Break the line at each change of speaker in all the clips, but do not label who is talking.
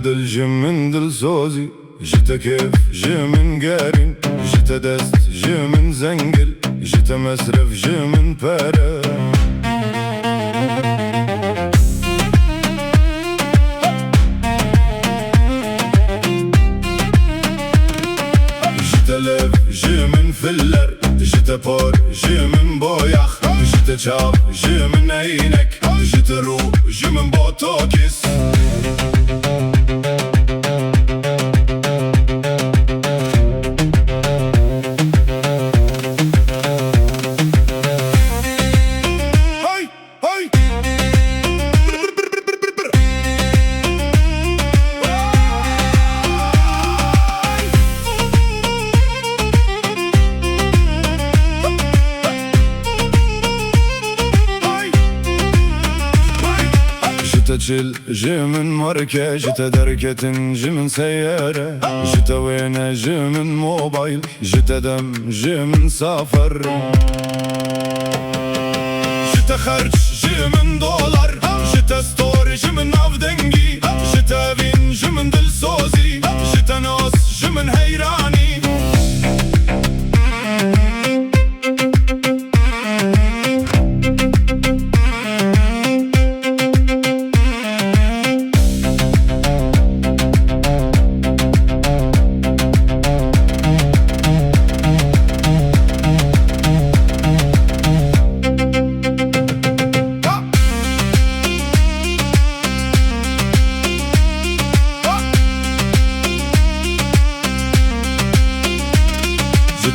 دل جي من دل سوزي، جيت كيف جي من قارين، جيت دست جي من زنقل، جيت مسرف جي من بارا. جيت لف جي من فلر، جيت بور جي من بويخ، جيت شاب جي من عينك، جيت رو جي من بوتوكس. جيت جي من مركة، جيت دركة جي من سيارة، جيت وين جي من موبايل، جيت دم جي من سفر، جيت خرج جي من دولار، جيت ستوري جي من نافدنجي، جيت فين جي من دل سوزي، جيت ناس جي من هيراني.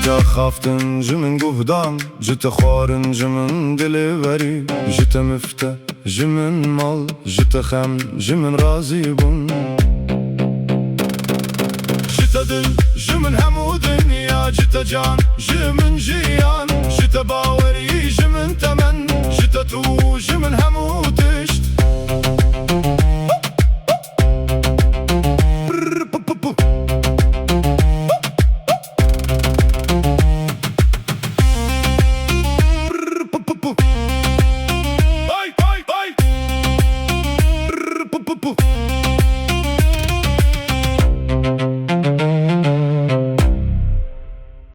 جيت خافتن جي من قفدان، جيت خوارن جي من دليفري، جيت مفتح جي من مال، جيت خم جي من رازي بون. جيت دل جي من همو دنيا، جيت جان جي من جيان، جيت باوري جي من تمن، جيت تو جي من همو تشت.